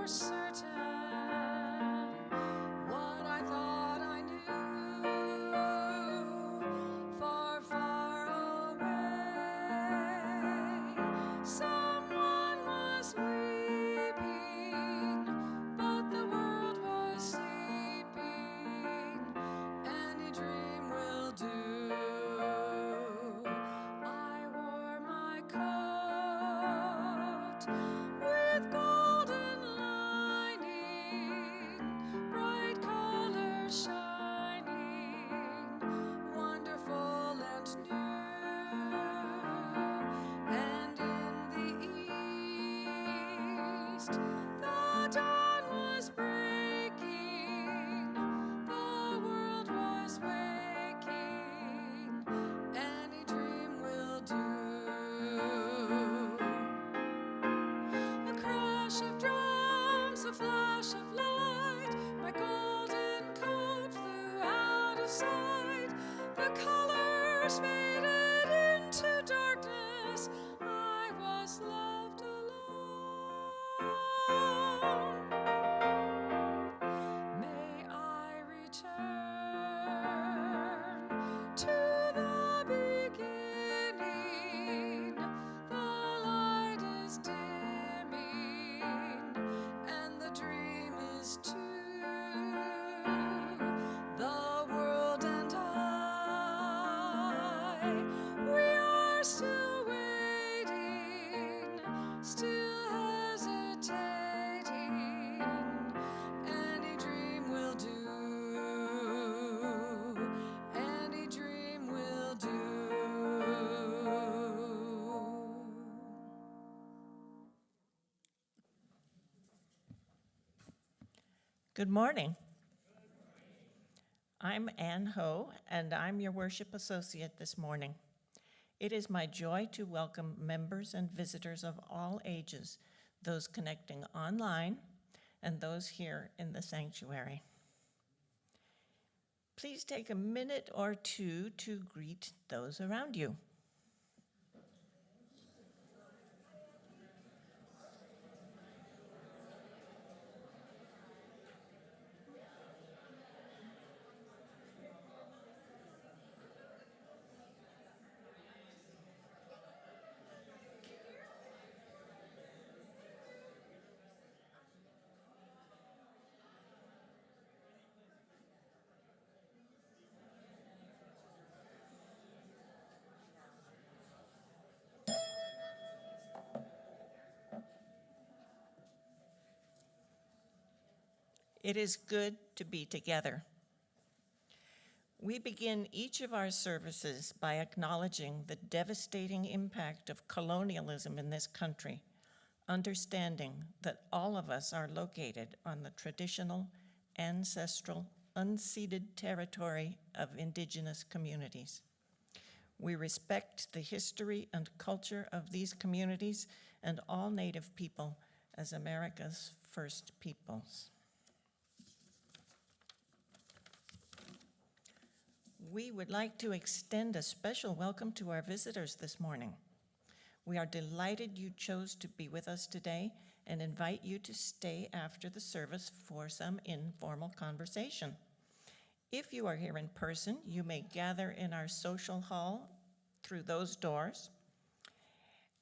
for certain what I thought I knew. Far, far away, someone was weeping, but the world was sleeping. Any dream will do. I wore my coat with golden lining, bright colors shining, wonderful and new. And in the east, the dawn was breaking, the world was waking. Any dream will do. A crash of drums, a flash of light, my golden coat flew out of sight. The colors faded into darkness. I was left alone. May I return to the beginning. The light is dimming, and the dream is too. The world and I, we are still waiting, still hesitating. Any dream will do. Any dream will do. Good morning. I'm Ann Ho, and I'm your worship associate this morning. It is my joy to welcome members and visitors of all ages, those connecting online and those here in the sanctuary. Please take a minute or two to greet those around you. It is good to be together. We begin each of our services by acknowledging the devastating impact of colonialism in this country, understanding that all of us are located on the traditional, ancestral, unceded territory of indigenous communities. We respect the history and culture of these communities and all Native people as America's first peoples. We would like to extend a special welcome to our visitors this morning. We are delighted you chose to be with us today and invite you to stay after the service for some informal conversation. If you are here in person, you may gather in our social hall through those doors,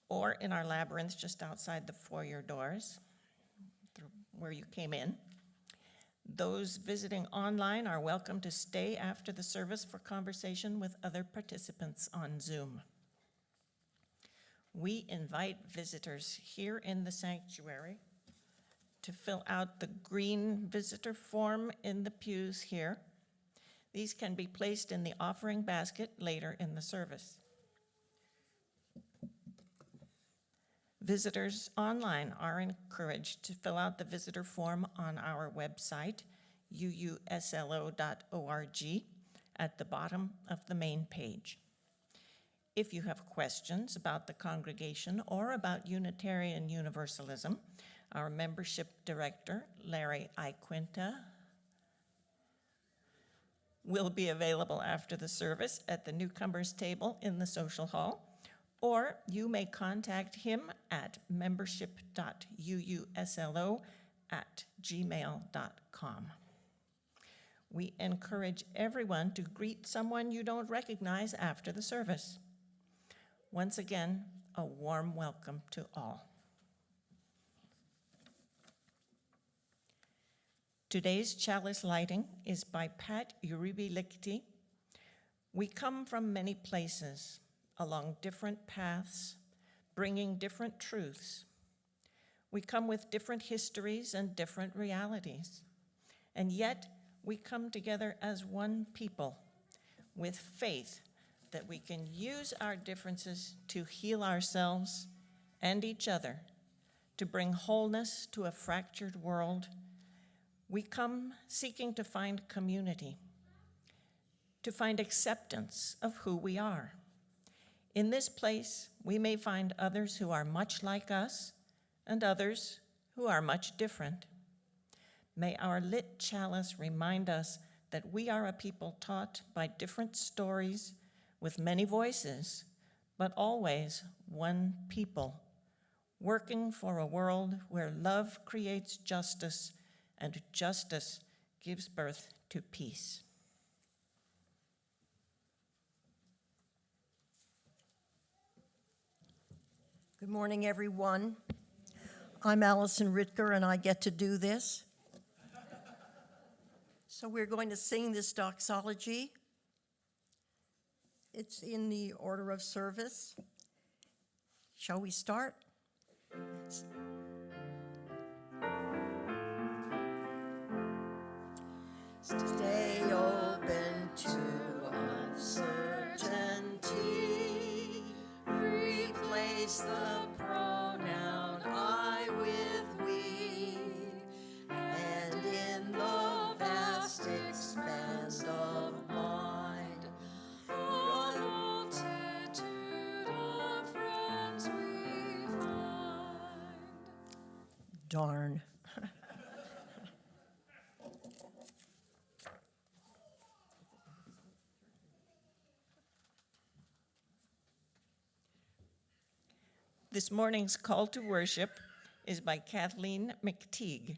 or in our labyrinth just outside the foyer doors, where you came in. Those visiting online are welcome to stay after the service for conversation with other participants on Zoom. We invite visitors here in the sanctuary to fill out the green visitor form in the pews here. These can be placed in the offering basket later in the service. Visitors online are encouraged to fill out the visitor form on our website, UUSLO.org, at the bottom of the main page. If you have questions about the congregation or about Unitarian Universalism, our membership director, Larry Iquinta, will be available after the service at the newcomers table in the social hall, or you may contact him at membership.uuslo @gmail.com. We encourage everyone to greet someone you don't recognize after the service. Once again, a warm welcome to all. Today's chalice lighting is by Pat Uribe-Lichty. We come from many places, along different paths, bringing different truths. We come with different histories and different realities, and yet we come together as one people with faith that we can use our differences to heal ourselves and each other, to bring wholeness to a fractured world. We come seeking to find community, to find acceptance of who we are. In this place, we may find others who are much like us and others who are much different. May our lit chalice remind us that we are a people taught by different stories with many voices, but always one people, working for a world where love creates justice and justice gives birth to peace. Good morning, everyone. I'm Alison Rittger, and I get to do this. So we're going to sing this doxology. It's in the order of service. Shall we start? Stay open to uncertainty. Replace the pronoun I with we. And in the vast expanse of mind, A multitude of friends we find. darn. This morning's call to worship is by Kathleen McTeague.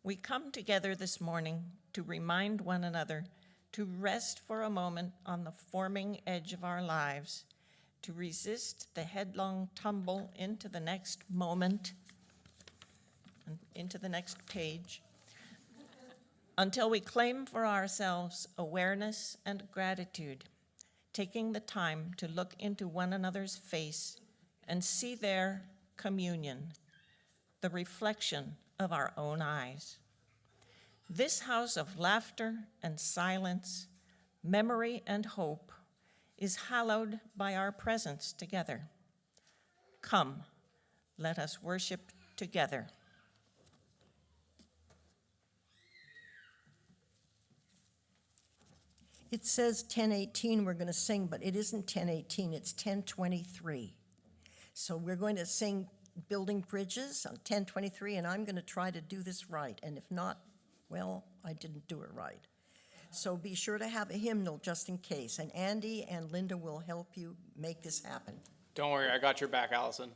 We come together this morning to remind one another to rest for a moment on the forming edge of our lives, to resist the headlong tumble into the next moment and into the next page, until we claim for ourselves awareness and gratitude, taking the time to look into one another's face and see their communion, the reflection of our own eyes. This house of laughter and silence, memory and hope, is hallowed by our presence together. Come, let us worship together. It says 10:18 we're going to sing, but it isn't 10:18, it's 10:23. So we're going to sing Building Bridges on 10:23, and I'm going to try to do this right. And if not, well, I didn't do it right. So be sure to have a hymnal just in case, and Andy and Linda will help you make this happen. Don't worry, I got your back, Allison.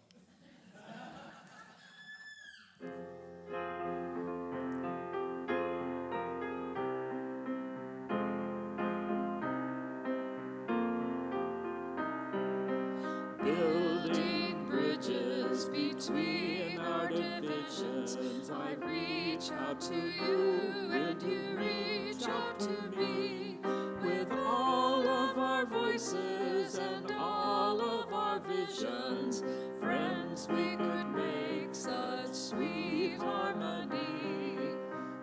Building bridges between our divisions. I reach out to you and you reach out to me. With all of our voices and all of our visions, friends, we could make such sweet harmony.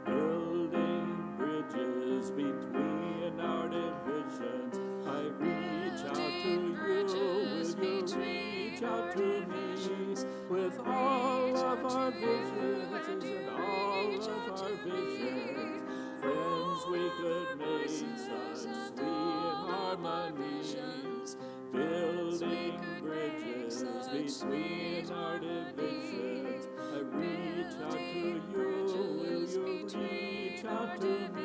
Building bridges between our divisions. I reach out to you, will you reach out to me? With all of our visions and all of our visions, friends, we could make such sweet harmony. Building bridges between our divisions. I reach out to you, will you reach out to me?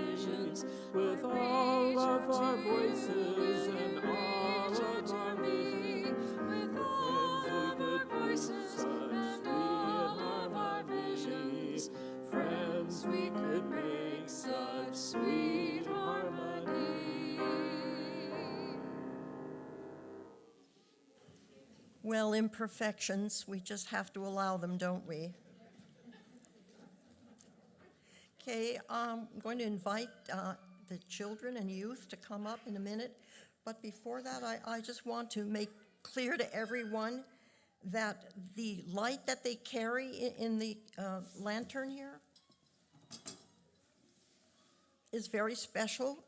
With all of our voices and all of our visions, With all of our voices such sweet harmony. Well, imperfections, we just have to allow them, don't we? Okay, I'm going to invite the children and youth to come up in a minute. But before that, I just want to make clear to everyone that the light that they carry in the lantern here is very special.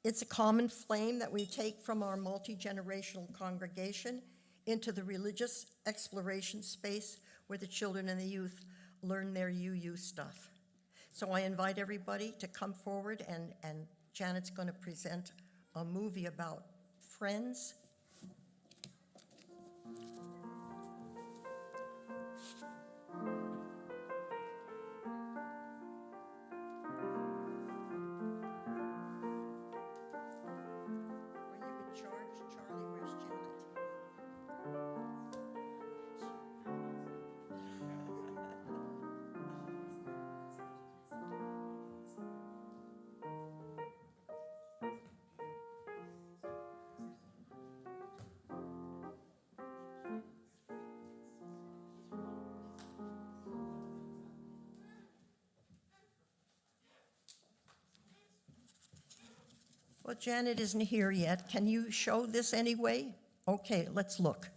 It's a common flame that we take from our multi-generational congregation into the religious exploration space where the children and the youth learn their UU stuff. So I invite everybody to come forward, and Janet's going to present a movie about friends. Were you in charge, Charlie? Where's Janet? Well, Janet isn't here yet. Can you show this anyway? Okay, let's look.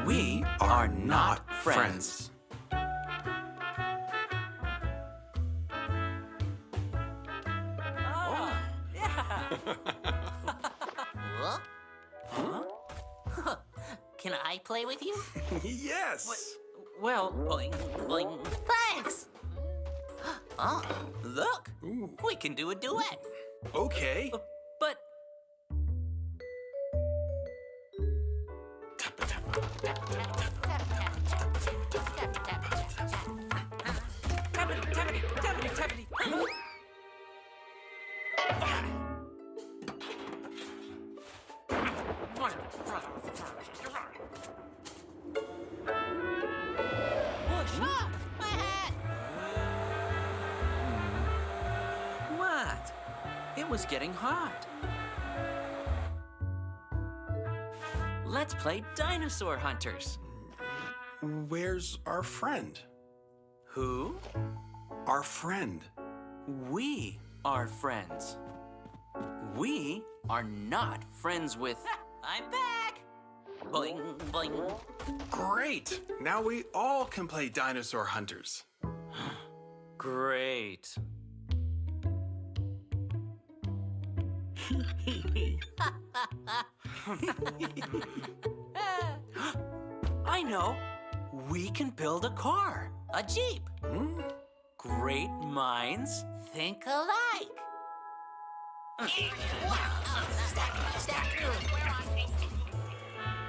We are not friends. Can I play with you? Yes. Well, boing, boing. Thanks! Oh, look! Ooh. We can do a duet. Okay. But what? It was getting hot. Let's play Dinosaur Hunters. Where's our friend? Who? Our friend. We are friends. We are not friends with... I'm back! Boing, boing. Great. Now we all can play Dinosaur Hunters. Great. I know. We can build a car. A Jeep. Great minds think alike.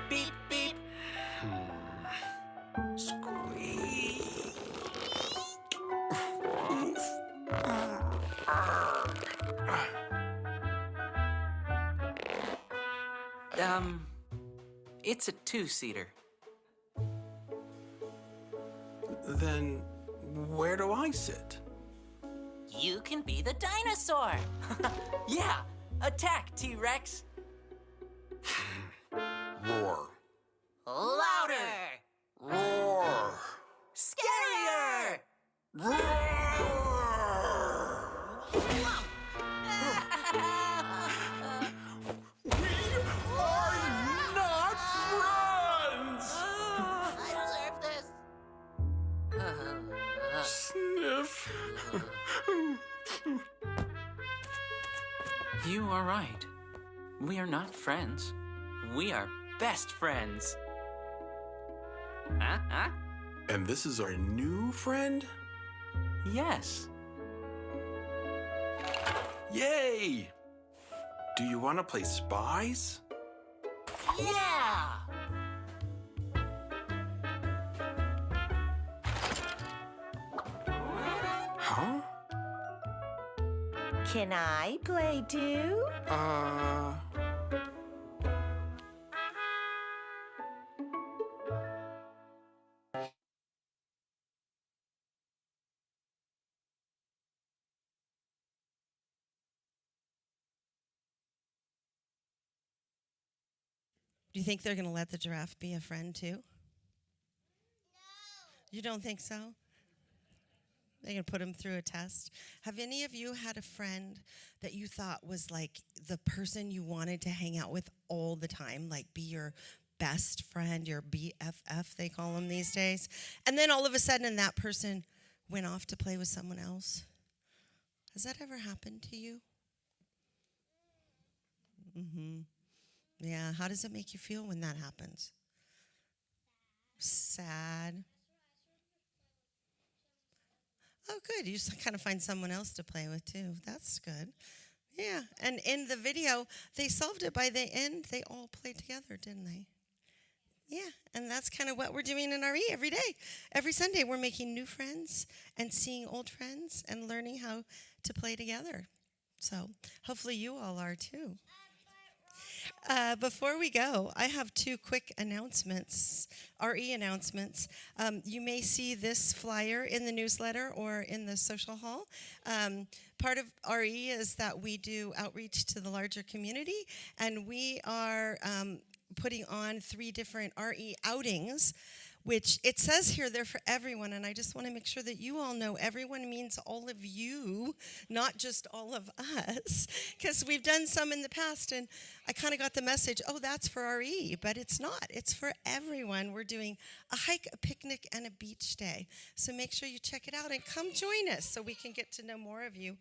Beep, beep. Squeak. It's a two-seater. Then where do I sit? You can be the dinosaur. Yeah, attack, T-Rex. Roar. Louder. Roar. Scarier. Not friends! I deserve this. Sniff. You are right. We are not friends. We are best friends. Huh? And this is our new friend? Yes. Yay! Do you want to play spies? Yeah! Huh? Can I play too? Do you think they're going to let the giraffe be a friend too? No. You don't think so? They're going to put him through a test. Have any of you had a friend that you thought was like the person you wanted to hang out with all the time, like be your best friend, your BFF, they call them these days? And then all of a sudden that person went off to play with someone else? Has that ever happened to you? Mm-hmm. Yeah, how does it make you feel when that happens? Sad. Oh, good. You just kind of find someone else to play with, too. That's good. Yeah, and in the video, they solved it by the end. They all played together, didn't they? Yeah, and that's kind of what we're doing in RE every day. Every Sunday, we're making new friends and seeing old friends and learning how to play together. So hopefully you all are, too. Before we go, I have two quick announcements, RE announcements. You may see this flyer in the newsletter or in the social hall. Part of RE is that we do outreach to the larger community, and we are putting on 3 different RE outings, which it says here they're for everyone, and I just want to make sure that you all know everyone means all of you, not just all of us, because we've done some in the past, and I kind of got the message, oh, that's for RE, but it's not. It's for everyone. We're doing a hike, a picnic, and a beach day, so make sure you check it out and come join us so we can get to know more of you.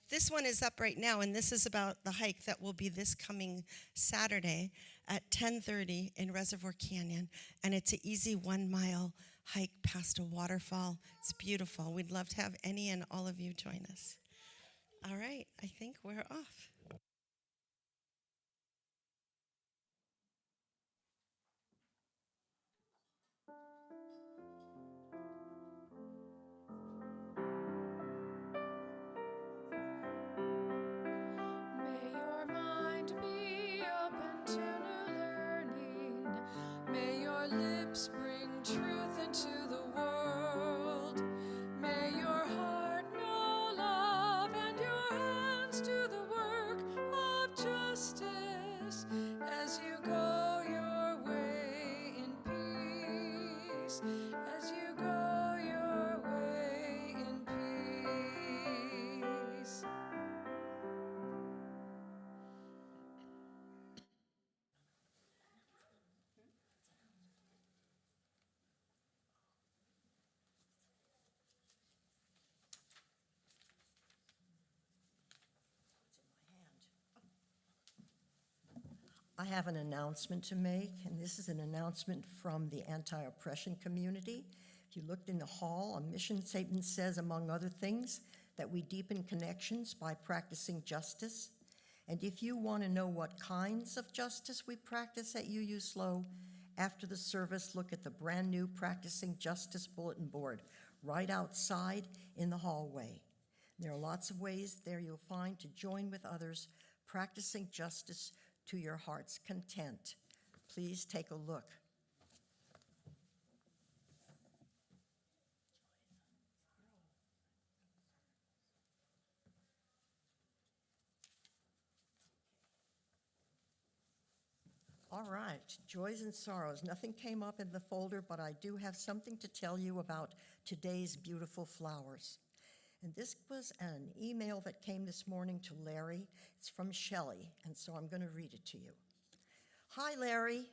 This one is up right now, and this is about the hike that will be this coming Saturday at 10:30 in Reservoir Canyon, and it's an easy 1-mile hike past a waterfall. It's beautiful. We'd love to have any and all of you join us. All right, I think we're off. May your mind be open to new learning. May your lips bring truth into the world. May your heart know love and your hands do the work of justice as you go your way in peace. As you go your way in peace. I have an announcement to make, and this is an announcement from the anti-oppression community. If you looked in the hall, a mission statement says, among other things, that we deepen connections by practicing justice. And if you want to know what kinds of justice we practice at UUSLO, after the service, look at the brand new Practicing Justice bulletin board right outside in the hallway. There are lots of ways there you'll find to join with others practicing justice to your heart's content. Please take a look. All right, joys and sorrows. Nothing came up in the folder, but I do have something to tell you about today's beautiful flowers. And this was an email that came this morning to Larry. It's from Shelley, and so I'm going to read it to you. Hi, Larry.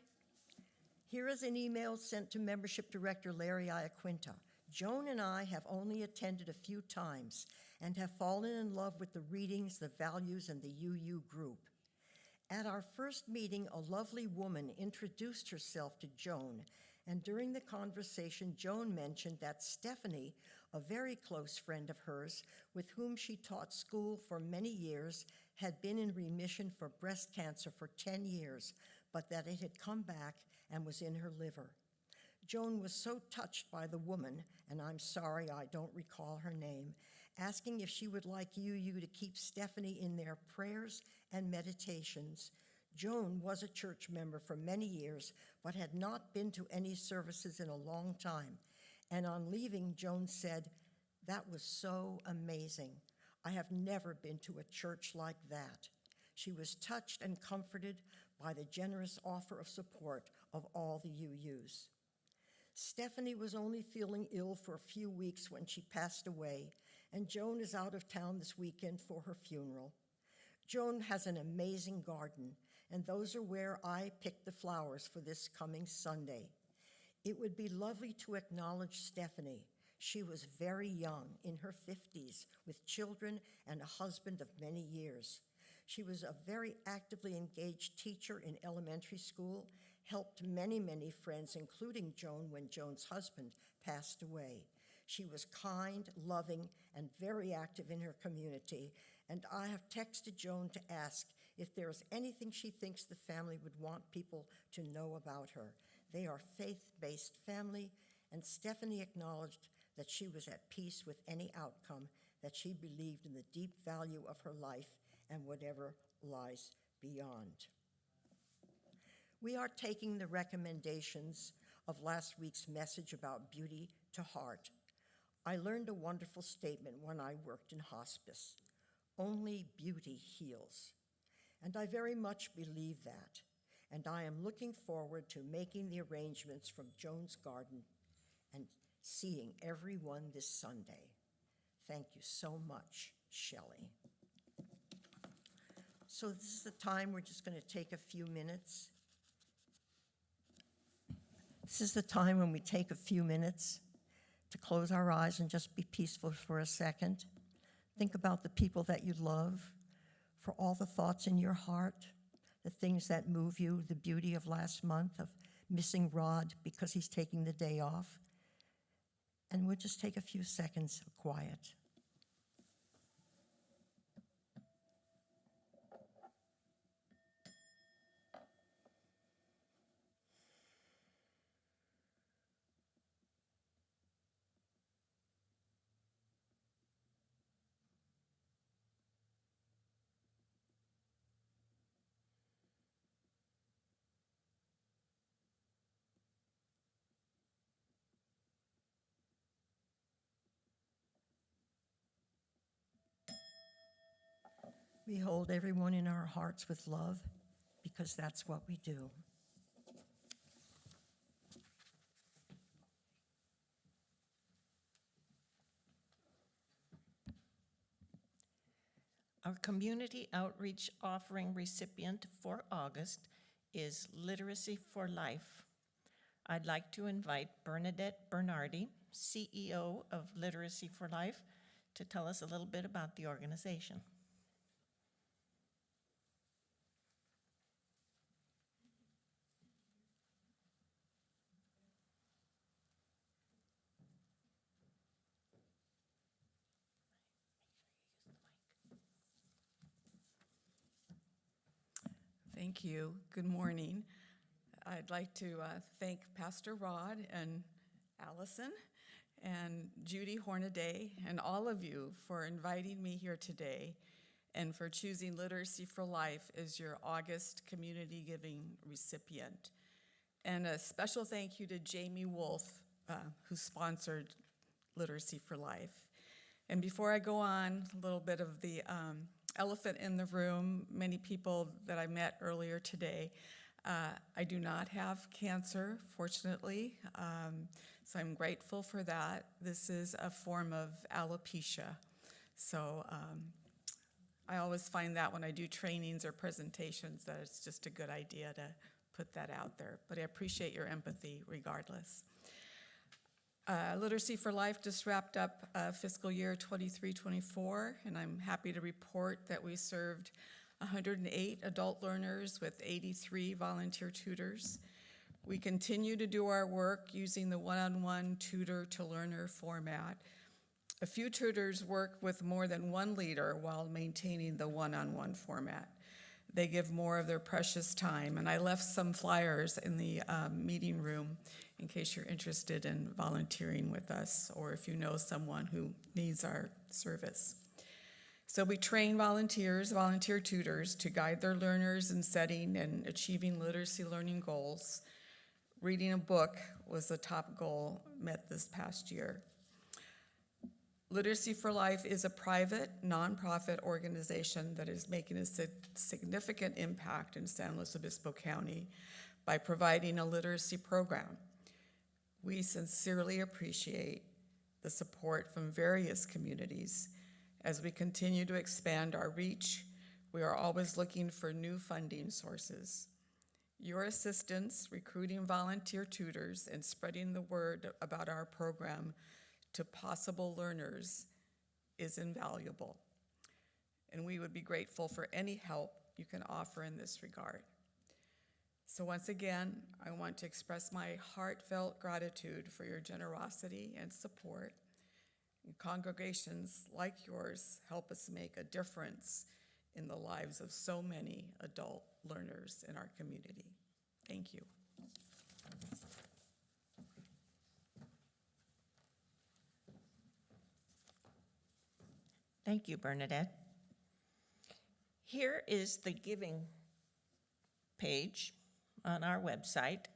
Here is an email sent to Membership Director Larry Iaquinta. Joan and I have only attended a few times and have fallen in love with the readings, the values, and the UU group. At our first meeting, a lovely woman introduced herself to Joan, and during the conversation, Joan mentioned that Stephanie, a very close friend of hers, with whom she taught school for many years, had been in remission for breast cancer for 10 years, but that it had come back and was in her liver. Joan was so touched by the woman, and I'm sorry I don't recall her name, asking if she would like UU to keep Stephanie in their prayers and meditations. Joan was a church member for many years, but had not been to any services in a long time. And on leaving, Joan said, "That was so amazing. I have never been to a church like that." She was touched and comforted by the generous offer of support of all the UUs. Stephanie was only feeling ill for a few weeks when she passed away, and Joan is out of town this weekend for her funeral. Joan has an amazing garden, and those are where I picked the flowers for this coming Sunday. It would be lovely to acknowledge Stephanie. She was very young, in her 50s, with children and a husband of many years. She was a very actively engaged teacher in elementary school, helped many, many friends, including Joan when Joan's husband passed away. She was kind, loving, and very active in her community, and I have texted Joan to ask if there is anything she thinks the family would want people to know about her. They are a faith-based family, and Stephanie acknowledged that she was at peace with any outcome, that she believed in the deep value of her life and whatever lies beyond. We are taking the recommendations of last week's message about beauty to heart. I learned a wonderful statement when I worked in hospice: only beauty heals. And I very much believe that. And I am looking forward to making the arrangements from Joan's garden and seeing everyone this Sunday. Thank you so much, Shelley. So this is the time we're just going to take a few minutes. This is the time when we take a few minutes to close our eyes and just be peaceful for a second. Think about the people that you love, for all the thoughts in your heart, the things that move you, the beauty of last month of missing Rod because he's taking the day off. And we'll just take a few seconds of quiet. We hold everyone in our hearts with love because that's what we do. Our community outreach offering recipient for August is Literacy for Life. I'd like to invite Bernadette Bernardi, CEO of Literacy for Life, to tell us a little bit about the organization. Thank you. Good morning. I'd like to thank Pastor Rod and Alison and Judy Hornaday and all of you for inviting me here today and for choosing Literacy for Life as your August community giving recipient. And a special thank you to Jamie Wolf, who sponsored Literacy for Life. And before I go on, a little bit of the elephant in the room. Many people that I met earlier today, I do not have cancer, fortunately, so I'm grateful for that. This is a form of alopecia. So I always find that when I do trainings or presentations that it's just a good idea to put that out there. But I appreciate your empathy regardless. Literacy for Life just wrapped up fiscal year 23-24, and I'm happy to report that we served 108 adult learners with 83 volunteer tutors. We continue to do our work using the one-on-one tutor-to-learner format. A few tutors work with more than one leader while maintaining the one-on-one format. They give more of their precious time, and I left some flyers in the meeting room in case you're interested in volunteering with us or if you know someone who needs our service. So we train volunteers, volunteer tutors, to guide their learners in setting and achieving literacy learning goals. Reading a book was the top goal met this past year. Literacy for Life is a private, nonprofit organization that is making a significant impact in San Luis Obispo County by providing a literacy program. We sincerely appreciate the support from various communities. As we continue to expand our reach, we are always looking for new funding sources. Your assistance recruiting volunteer tutors and spreading the word about our program to possible learners is invaluable, and we would be grateful for any help you can offer in this regard. So once again, I want to express my heartfelt gratitude for your generosity and support. And congregations like yours help us make a difference in the lives of so many adult learners in our community. Thank you. Thank you, Bernadette. Here is the giving page on our website,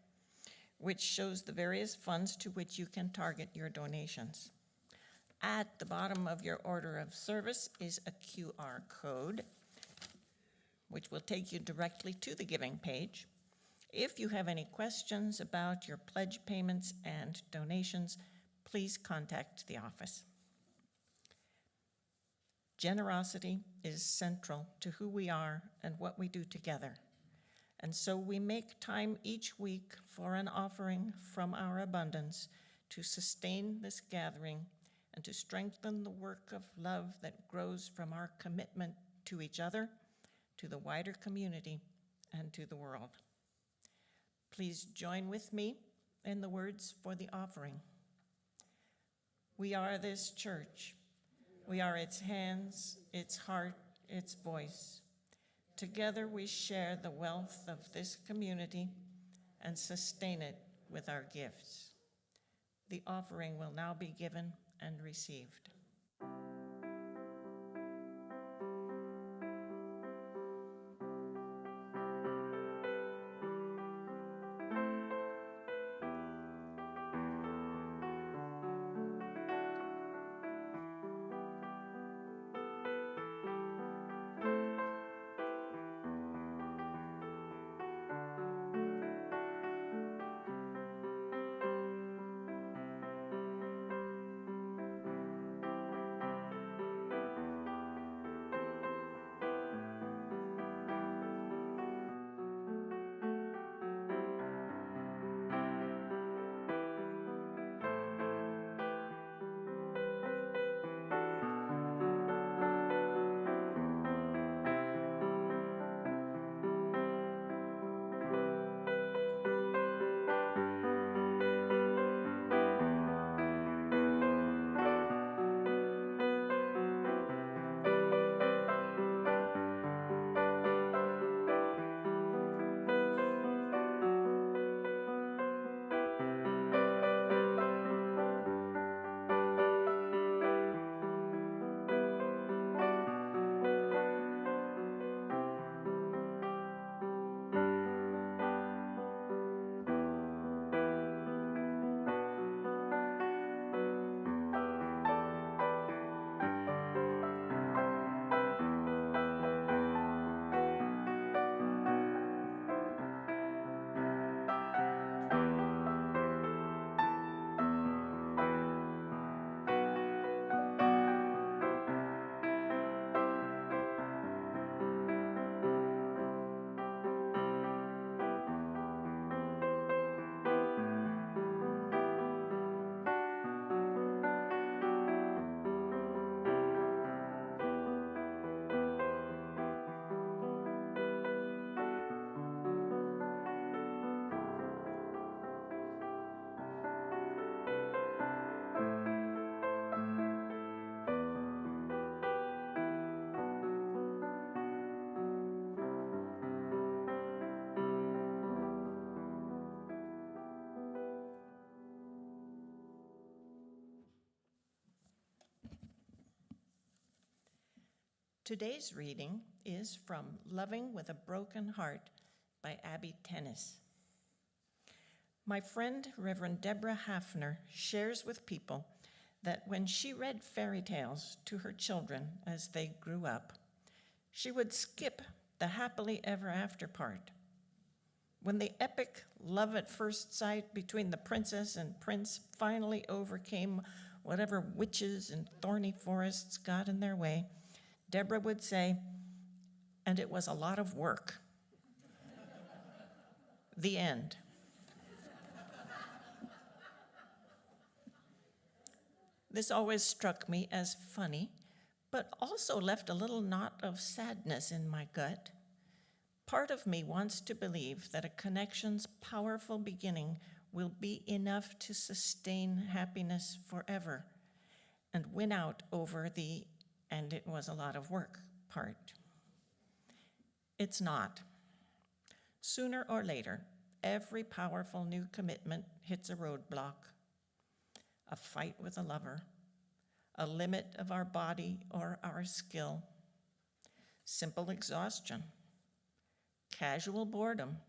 which shows the various funds to which you can target your donations. At the bottom of your order of service is a QR code, which will take you directly to the giving page. If you have any questions about your pledge payments and donations, please contact the office. Generosity is central to who we are and what we do together. And so we make time each week for an offering from our abundance to sustain this gathering and to strengthen the work of love that grows from our commitment to each other, to the wider community, and to the world. Please join with me in the words for the offering. We are this church. We are its hands, its heart, its voice. Together we share the wealth of this community and sustain it with our gifts. The offering will now be given and received. Today's reading is from Loving with a Broken Heart by Abby Tennis. My friend, Reverend Deborah Hafner, shares with people that when she read fairy tales to her children as they grew up, she would skip the happily ever after part. When the epic love at first sight between the princess and prince finally overcame whatever witches and thorny forests got in their way, Deborah would say, "And it was a lot of work." The end. This always struck me as funny, but also left a little knot of sadness in my gut. Part of me wants to believe that a connection's powerful beginning will be enough to sustain happiness forever and win out over the "and it was a lot of work" part. It's not. Sooner or later, every powerful new commitment hits a roadblock. A fight with a lover, a limit of our body or our skill, simple exhaustion, casual boredom,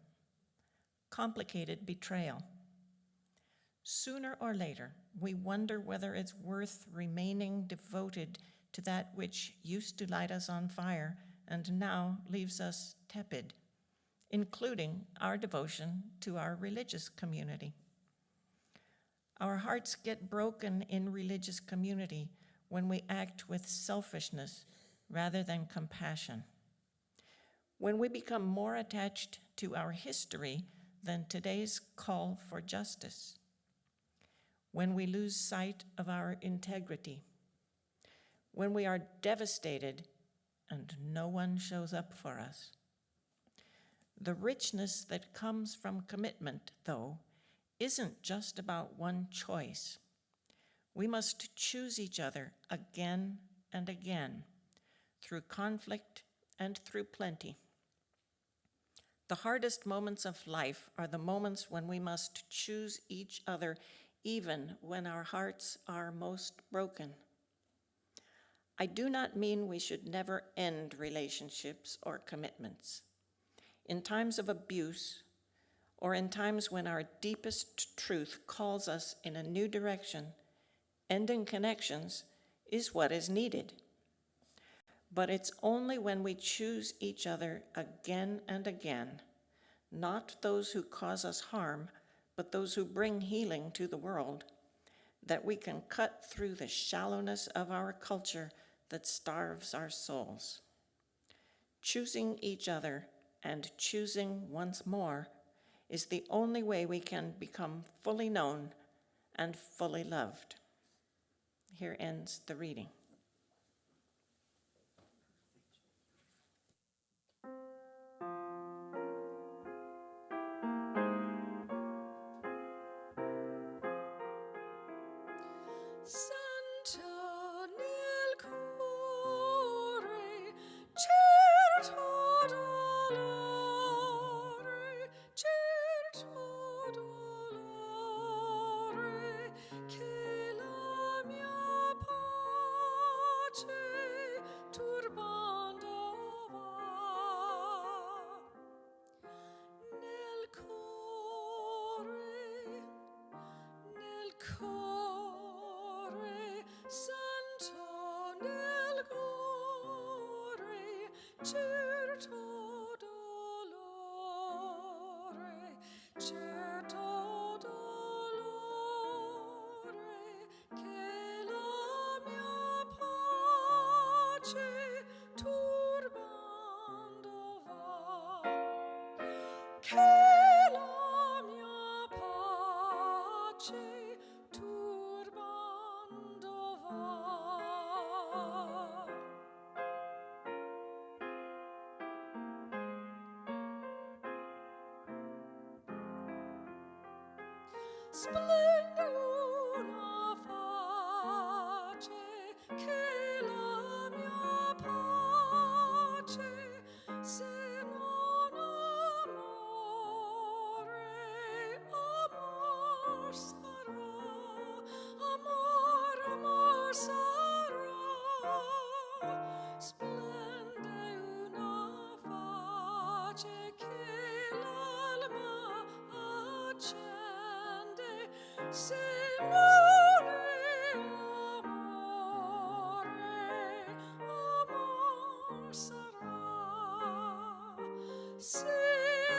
complicated betrayal. Sooner or later, we wonder whether it's worth remaining devoted to that which used to light us on fire and now leaves us tepid, including our devotion to our religious community. Our hearts get broken in religious community when we act with selfishness rather than compassion. When we become more attached to our history than today's call for justice. When we lose sight of our integrity. When we are devastated and no one shows up for us. The richness that comes from commitment, though, isn't just about one choice. We must choose each other again and again, through conflict and through plenty. The hardest moments of life are the moments when we must choose each other, even when our hearts are most broken. I do not mean we should never end relationships or commitments. In times of abuse, or in times when our deepest truth calls us in a new direction, ending connections is what is needed. But it's only when we choose each other again and again, not those who cause us harm, but those who bring healing to the world, that we can cut through the shallowness of our culture that starves our souls. Choosing each other and choosing once more is the only way we can become fully known and fully loved. Here ends the reading. Santa nel cuore certo dolore, certo dolore, che la mia pace turbando va. Nel cuore, santo nel cuore, certo dolore, certo dolore, che la mia pace turbando va. Che la mia pace turbando va. Splende una face che la mia pace, se non amore, amor sarà, amor sarà. Splende una face che l'alma accende, se non è se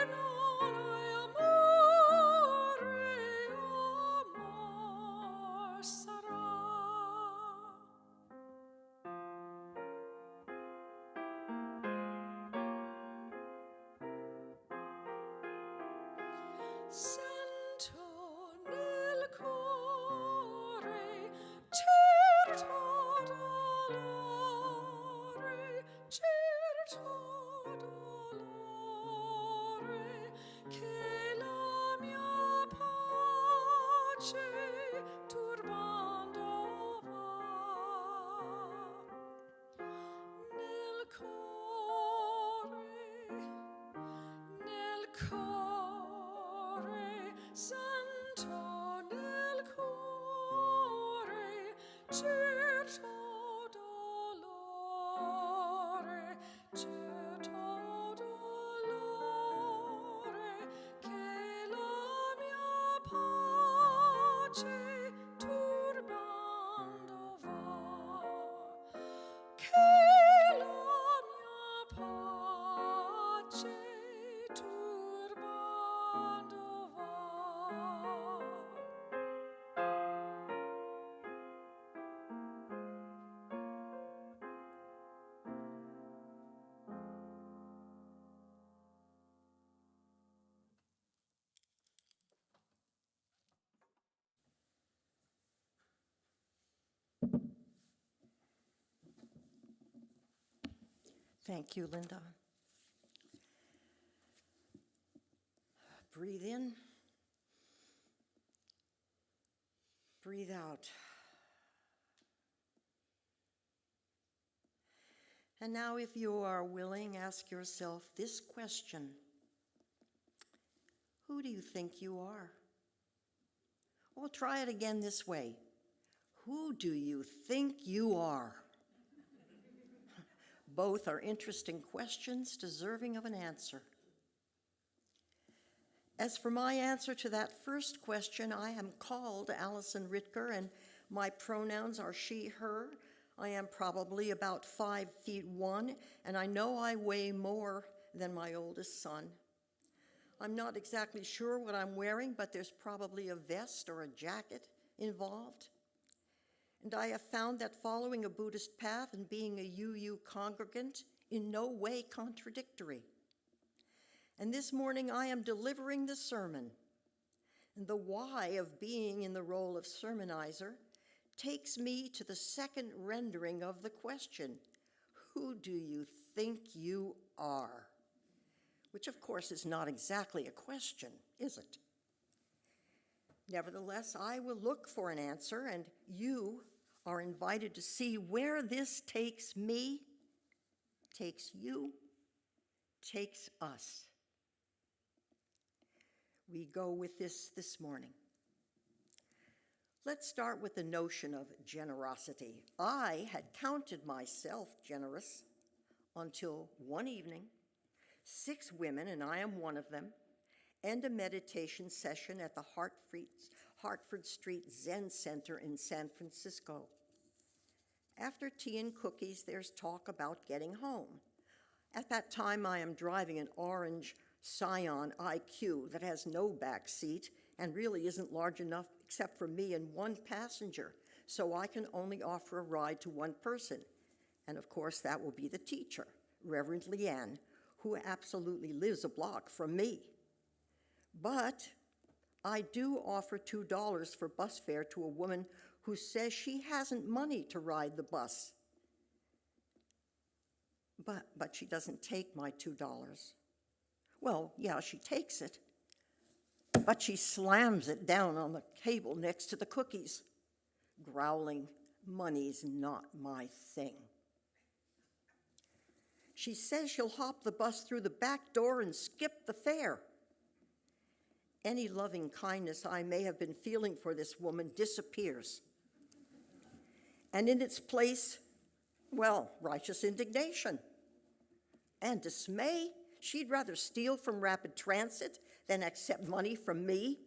non hai amore, amor sarà. Sento nel cuore certo dolore, certo dolore, che la mia pace turbando va. Nel cuore, santo nel cuore, certo dolore, certo dolore, che la mia pace turbando va. Che la mia pace turbando va. Thank you, Linda. Breathe in. Breathe out. And now, if you are willing, ask yourself this question. Who do you think you are? Well, try it again this way. Who do you think you are? Both are interesting questions deserving of an answer. As for my answer to that first question, I am called Alison Rittger, and my pronouns are she, her. I am probably about 5'1", and I know I weigh more than my oldest son. I'm not exactly sure what I'm wearing, but there's probably a vest or a jacket involved. And I have found that following a Buddhist path and being a UU congregant in no way contradictory. And this morning I am delivering the sermon. And the why of being in the role of sermonizer takes me to the second rendering of the question, who do you think you are? Which of course is not exactly a question, is it? Nevertheless, I will look for an answer, and you are invited to see where this takes me, takes you, takes us. We go with this morning. Let's start with the notion of generosity. I had counted myself generous until one evening, 6 women, and I am one of them, and a meditation session at the Hartford Street Zen Center in San Francisco. After tea and cookies, there's talk about getting home. At that time, I am driving an orange Scion IQ that has no back seat and really isn't large enough except for me and one passenger, so I can only offer a ride to one person. And of course, that will be the teacher, Reverend Leanne, who absolutely lives a block from me. But I do offer $2 for bus fare to a woman who says she hasn't money to ride the bus. But she doesn't take my $2. Well, yeah, she takes it, but she slams it down on the table next to the cookies, growling, "Money's not my thing." She says she'll hop the bus through the back door and skip the fare. Any loving kindness I may have been feeling for this woman disappears. And in its place, well, righteous indignation and dismay. She'd rather steal from rapid transit than accept money from me.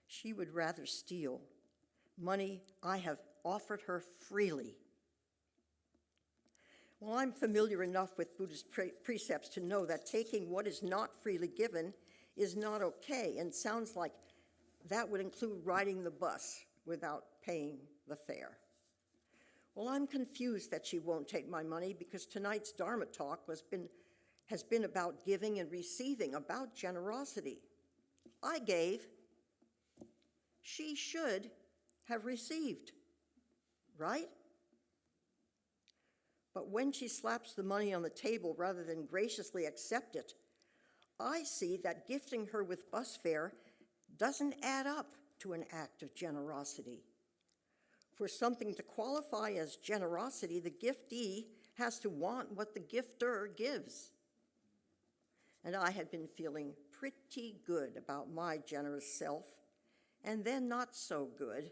She would rather steal money I have offered her freely. Well, I'm familiar enough with Buddhist precepts to know that taking what is not freely given is not okay, and sounds like that would include riding the bus without paying the fare. Well, I'm confused that she won't take my money, because tonight's Dharma talk has been about giving and receiving, about generosity. I gave. She should have received, right? But when she slaps the money on the table rather than graciously accept it, I see that gifting her with bus fare doesn't add up to an act of generosity. For something to qualify as generosity, the giftee has to want what the gifter gives. And I had been feeling pretty good about my generous self, and then not so good.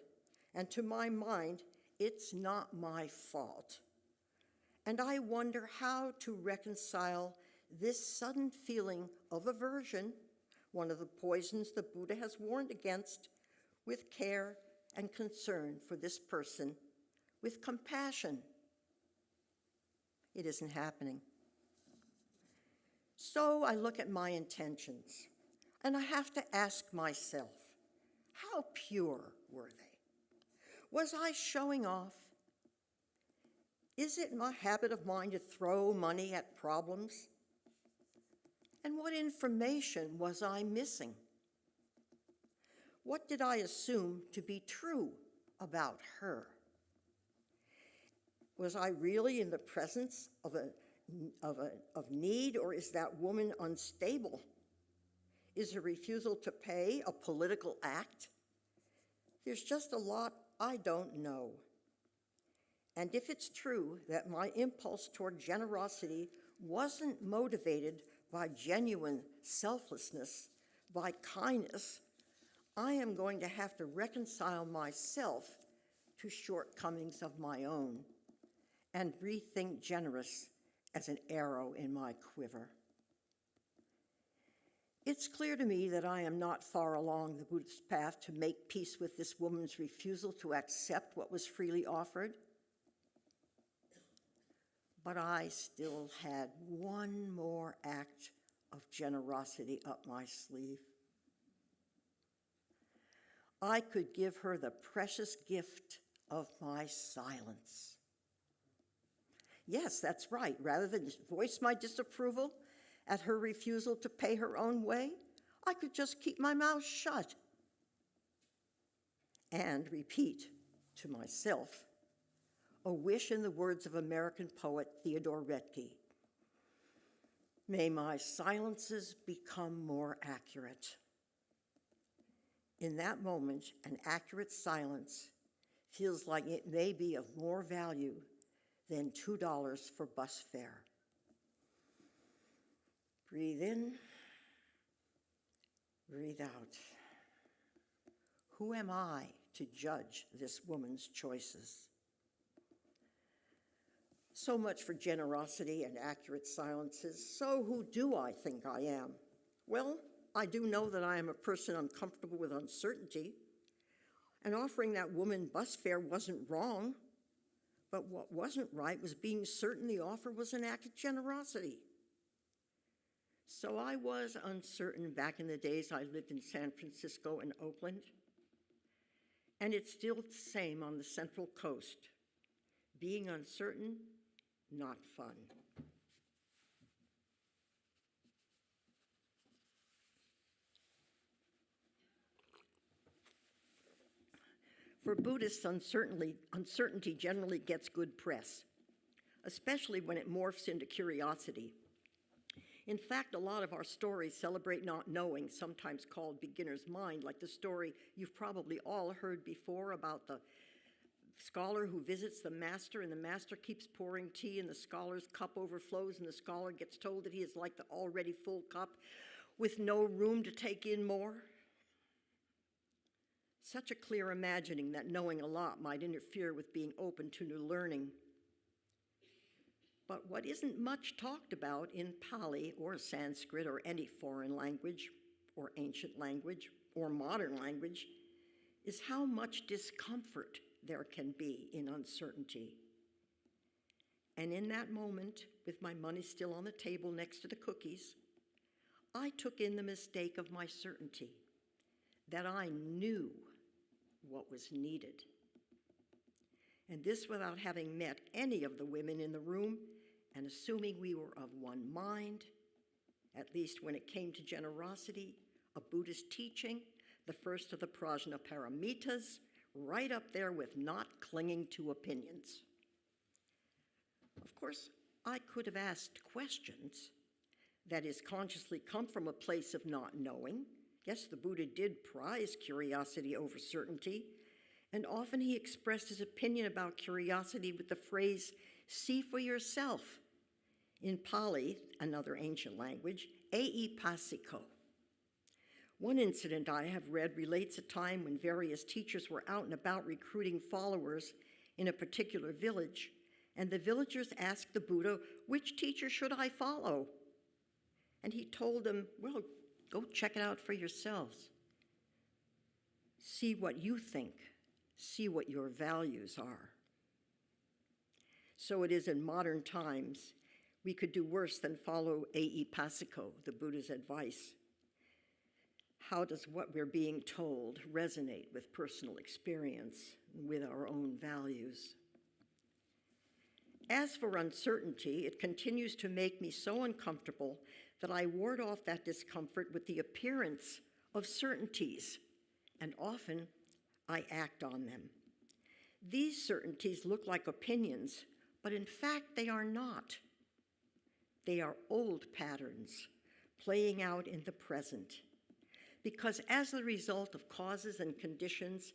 And to my mind, it's not my fault. And I wonder how to reconcile this sudden feeling of aversion, one of the poisons the Buddha has warned against, with care and concern for this person, with compassion. It isn't happening. So I look at my intentions, and I have to ask myself, how pure were they? Was I showing off? Is it my habit of mine to throw money at problems? And what information was I missing? What did I assume to be true about her? Was I really in the presence of need, or is that woman unstable? Is her refusal to pay a political act? There's just a lot I don't know. And if it's true that my impulse toward generosity wasn't motivated by genuine selflessness, by kindness, I am going to have to reconcile myself to shortcomings of my own and rethink generous as an arrow in my quiver. It's clear to me that I am not far along the Buddhist path to make peace with this woman's refusal to accept what was freely offered. But I still had one more act of generosity up my sleeve. I could give her the precious gift of my silence. Yes, that's right. Rather than voice my disapproval at her refusal to pay her own way, I could just keep my mouth shut and repeat to myself a wish in the words of American poet Theodore Rittger. May my silences become more accurate. In that moment, an accurate silence feels like it may be of more value than $2 for bus fare. Breathe in, breathe out. Who am I to judge this woman's choices? So much for generosity and accurate silences. So who do I think I am? Well, I do know that I am a person uncomfortable with uncertainty, and offering that woman bus fare wasn't wrong, but what wasn't right was being certain the offer was an act of generosity. So I was uncertain back in the days I lived in San Francisco and Oakland, and it's still the same on the Central Coast. Being uncertain, not fun. For Buddhists, uncertainty generally gets good press, especially when it morphs into curiosity. In fact, a lot of our stories celebrate not knowing, sometimes called beginner's mind, like the story you've probably all heard before about the scholar who visits the master, and the master keeps pouring tea, and the scholar's cup overflows, and the scholar gets told that he is like the already full cup with no room to take in more. Such a clear imagining that knowing a lot might interfere with being open to new learning. But what isn't much talked about in Pali or Sanskrit or any foreign language or ancient language or modern language is how much discomfort there can be in uncertainty. And in that moment, with my money still on the table next to the cookies, I took in the mistake of my certainty, that I knew what was needed. And this without having met any of the women in the room and assuming we were of one mind, at least when it came to generosity, a Buddhist teaching, the first of the Prajnaparamitas, right up there with not clinging to opinions. Of course, I could have asked questions, that is, consciously come from a place of not knowing. Yes, the Buddha did prize curiosity over certainty, and often he expressed his opinion about curiosity with the phrase, "see for yourself." In Pali, another ancient language, "ei passiko." One incident I have read relates a time when various teachers were out and about recruiting followers in a particular village, and the villagers asked the Buddha, "Which teacher should I follow?" And he told them, "Well, go check it out for yourselves. See what you think. See what your values are." So it is in modern times. We could do worse than follow ei passiko, the Buddha's advice. How does what we're being told resonate with personal experience, with our own values? As for uncertainty, it continues to make me so uncomfortable that I ward off that discomfort with the appearance of certainties, and often I act on them. These certainties look like opinions, but in fact they are not. They are old patterns playing out in the present, because as the result of causes and conditions,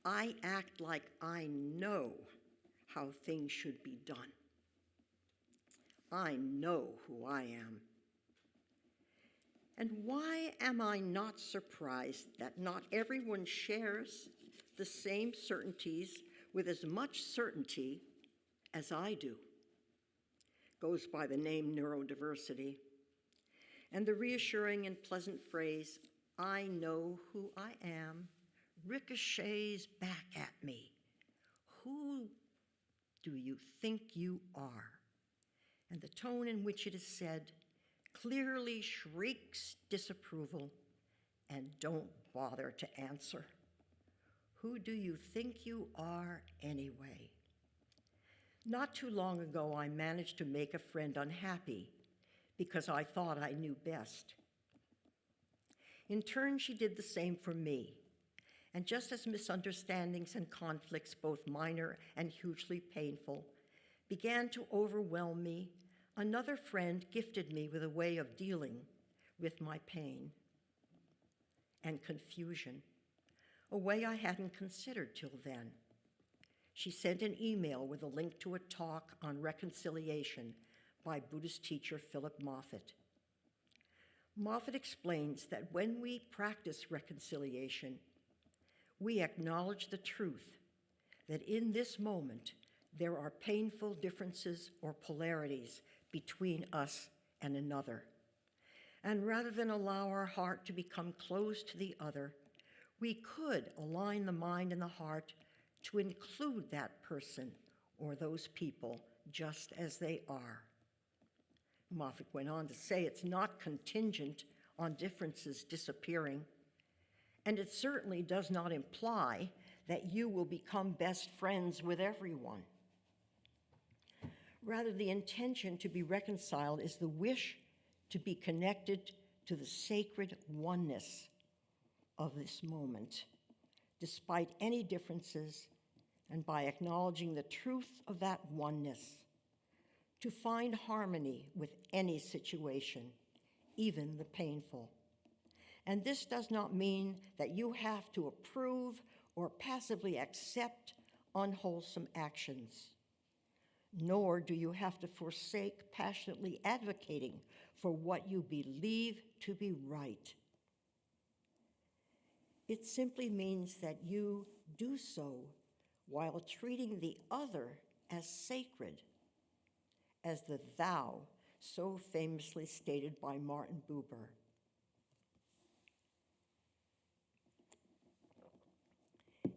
I act like I know how things should be done. I know who I am. And why am I not surprised that not everyone shares the same certainties with as much certainty as I do? Goes by the name neurodiversity. And the reassuring and pleasant phrase, "I know who I am," ricochets back at me. Who do you think you are? And the tone in which it is said clearly shrieks disapproval, and don't bother to answer. Who do you think you are anyway? Not too long ago, I managed to make a friend unhappy because I thought I knew best. In turn, she did the same for me. And just as misunderstandings and conflicts, both minor and hugely painful, began to overwhelm me, another friend gifted me with a way of dealing with my pain and confusion, a way I hadn't considered till then. She sent an email with a link to a talk on reconciliation by Buddhist teacher Philip Moffitt. Moffitt explains that when we practice reconciliation, we acknowledge the truth that in this moment there are painful differences or polarities between us and another. And rather than allow our heart to become closed to the other, we could align the mind and the heart to include that person or those people just as they are. Moffitt went on to say it's not contingent on differences disappearing, and it certainly does not imply that you will become best friends with everyone. Rather, the intention to be reconciled is the wish to be connected to the sacred oneness of this moment, despite any differences, and by acknowledging the truth of that oneness, to find harmony with any situation, even the painful. And this does not mean that you have to approve or passively accept unwholesome actions, nor do you have to forsake passionately advocating for what you believe to be right. It simply means that you do so while treating the other as sacred, as the thou so famously stated by Martin Buber.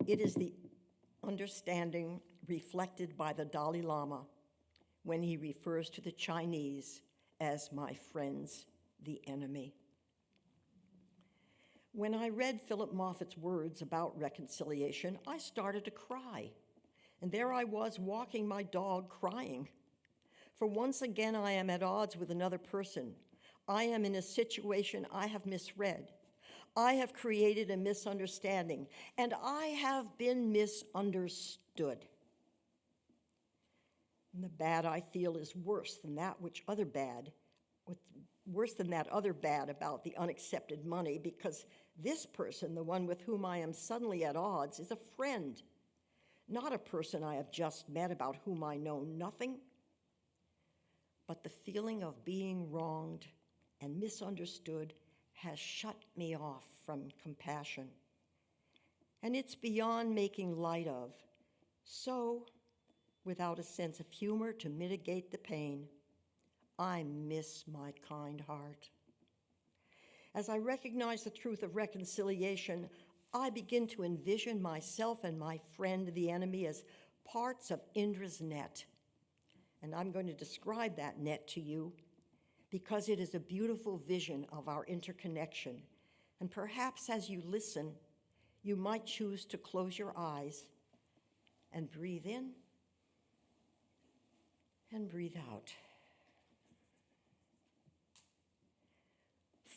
It is the understanding reflected by the Dalai Lama when he refers to the Chinese as my friends, the enemy. When I read Philip Moffat's words about reconciliation, I started to cry. And there I was walking my dog crying. For once again, I am at odds with another person. I am in a situation I have misread. I have created a misunderstanding, and I have been misunderstood. And the bad I feel is worse than that other bad about the unaccepted money, because this person, the one with whom I am suddenly at odds, is a friend, not a person I have just met about whom I know nothing. But the feeling of being wronged and misunderstood has shut me off from compassion. And it's beyond making light of. So, without a sense of humor to mitigate the pain, I miss my kind heart. As I recognize the truth of reconciliation, I begin to envision myself and my friend, the enemy, as parts of Indra's net. And I'm going to describe that net to you because it is a beautiful vision of our interconnection. And perhaps as you listen, you might choose to close your eyes and breathe in and breathe out.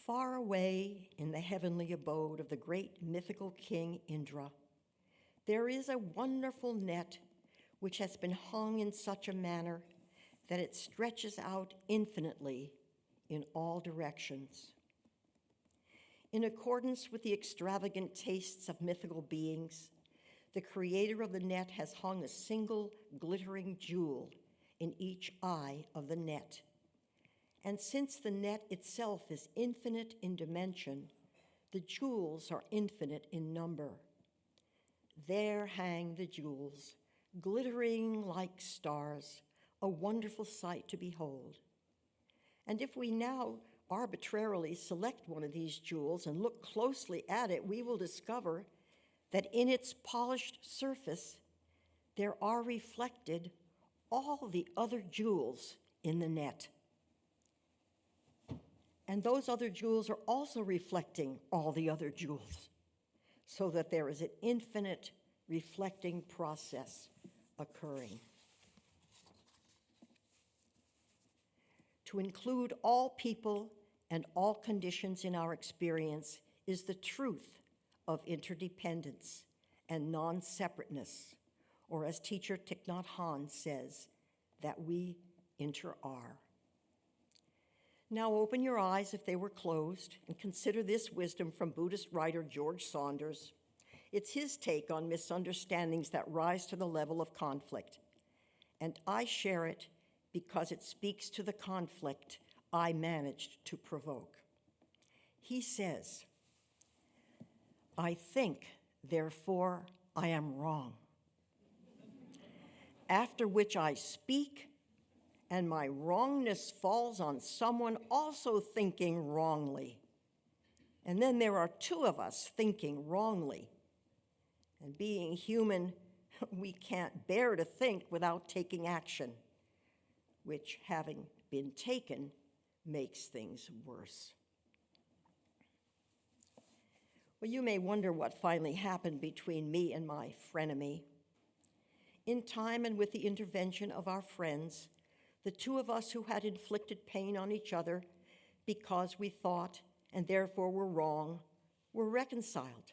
Far away in the heavenly abode of the great mythical king Indra, there is a wonderful net which has been hung in such a manner that it stretches out infinitely in all directions. In accordance with the extravagant tastes of mythical beings, the creator of the net has hung a single glittering jewel in each eye of the net. And since the net itself is infinite in dimension, the jewels are infinite in number. There hang the jewels, glittering like stars, a wonderful sight to behold. And if we now arbitrarily select one of these jewels and look closely at it, we will discover that in its polished surface, there are reflected all the other jewels in the net. And those other jewels are also reflecting all the other jewels, so that there is an infinite reflecting process occurring. To include all people and all conditions in our experience is the truth of interdependence and non-separateness, or as teacher Thich Nhat Hanh says, that we inter-are. Now open your eyes if they were closed and consider this wisdom from Buddhist writer George Saunders. It's his take on misunderstandings that rise to the level of conflict, and I share it because it speaks to the conflict I managed to provoke. He says, I think, therefore I am wrong. After which I speak, and my wrongness falls on someone also thinking wrongly. And then there are two of us thinking wrongly. And being human, we can't bear to think without taking action, which, having been taken, makes things worse. Well, you may wonder what finally happened between me and my frenemy. In time and with the intervention of our friends, the two of us who had inflicted pain on each other because we thought and therefore were wrong were reconciled.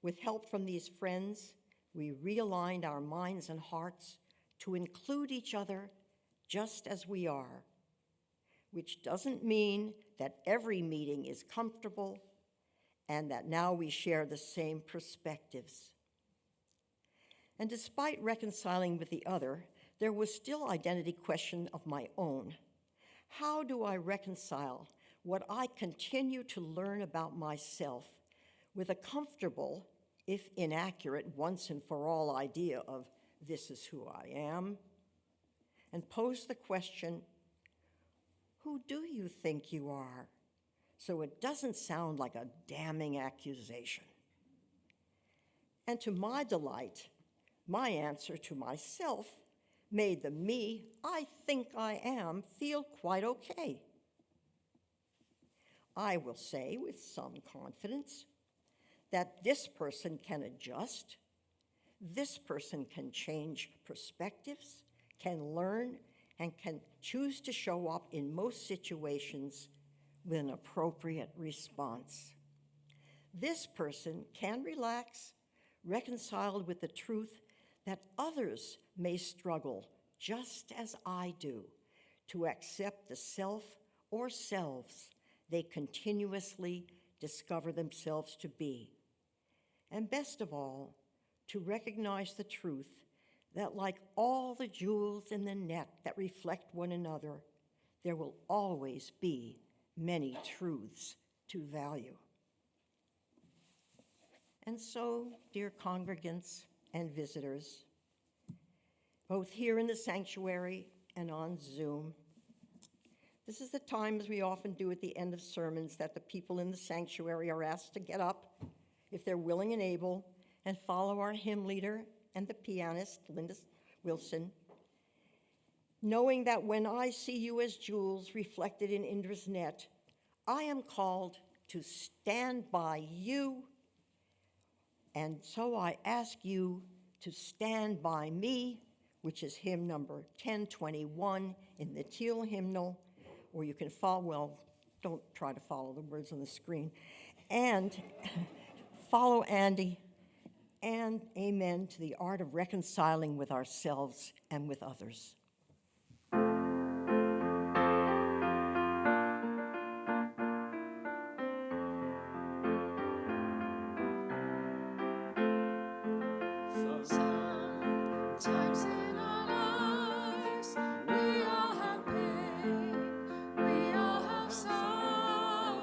With help from these friends, we realigned our minds and hearts to include each other just as we are, which doesn't mean that every meeting is comfortable and that now we share the same perspectives. And despite reconciling with the other, there was still identity question of my own. How do I reconcile what I continue to learn about myself with a comfortable, if inaccurate, once and for all idea of this is who I am, and pose the question, who do you think you are? So it doesn't sound like a damning accusation. And to my delight, my answer to myself made the me I think I am feel quite okay. I will say with some confidence that this person can adjust, this person can change perspectives, can learn, and can choose to show up in most situations with an appropriate response. This person can relax, reconciled with the truth that others may struggle, just as I do, to accept the self or selves they continuously discover themselves to be. And best of all, to recognize the truth that like all the jewels in the net that reflect one another, there will always be many truths to value. And so, dear congregants and visitors, both here in the sanctuary and on Zoom, this is the time, as we often do at the end of sermons, that the people in the sanctuary are asked to get up, if they're willing and able, and follow our hymn leader and the pianist, Linda Wilson, knowing that when I see you as jewels reflected in Indra's net, I am called to stand by you, and so I ask you to stand by me, which is hymn number 1021 in the Teal hymnal, or you can follow, well, don't try to follow the words on the screen, and follow Andy, and amen to the art of reconciling with ourselves and with others. Sometimes in our lives, we all have pain, we all have sorrow,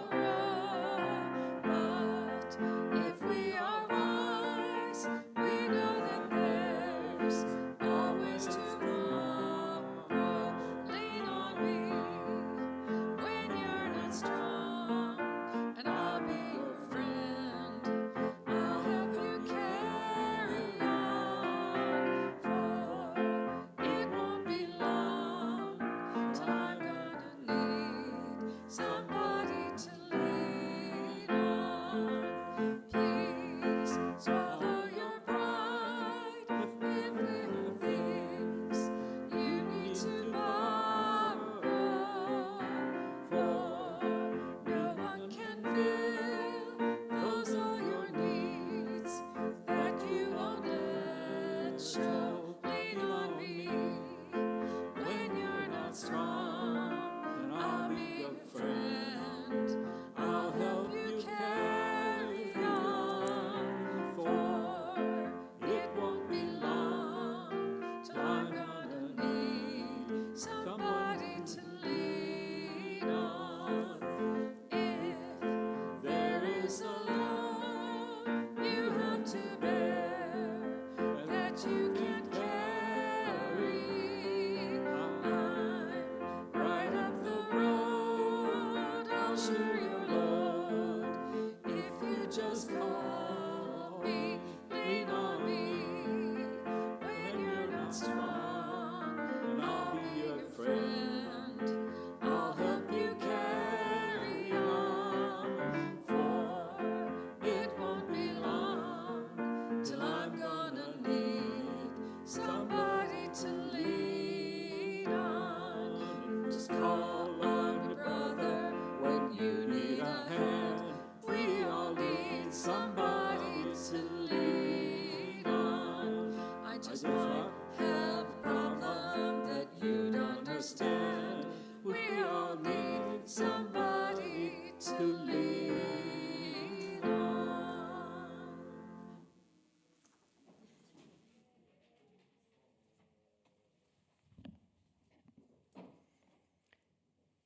but if we are wise, we know that there's always tomorrow. Lean on me when you're not strong, and I'll be your friend. I'll help you carry on, for it won't be long till I'm gonna need somebody to lean on. Please swallow your pride if there are things you need to borrow, for no one can fill those all your needs that you won't let show. Lean on me when you're not strong, and I'll be your friend. I'll help you carry on, for it won't be long till I'm gonna need somebody to lean on. If there is a load you have to bear that you can't carry, I'm right up the road. I'll share your load if you just call me. Lean on me when you're not strong, and I'll be your friend. I'll help you carry on, for it won't be long till I'm gonna need somebody to lean on. Just call on your brother when you need a hand. We all need somebody to lean on. I just might have a problem that you'd understand. We all need somebody to lean on.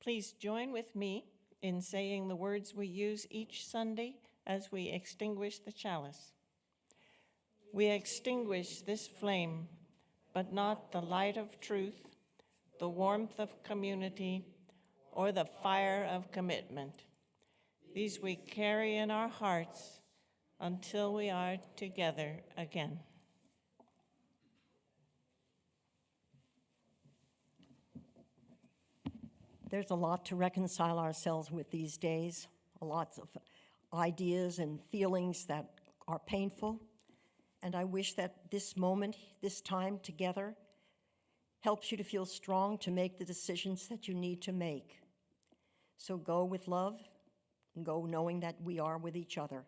Please join with me in saying the words we use each Sunday as we extinguish the chalice. We extinguish this flame, but not the light of truth, the warmth of community, or the fire of commitment. These we carry in our hearts, until we are together again. There's a lot to reconcile ourselves with these days, lots of ideas and feelings that are painful. And I wish that this moment, this time together, helps you to feel strong to make the decisions that you need to make. So go with love and go knowing that we are with each other.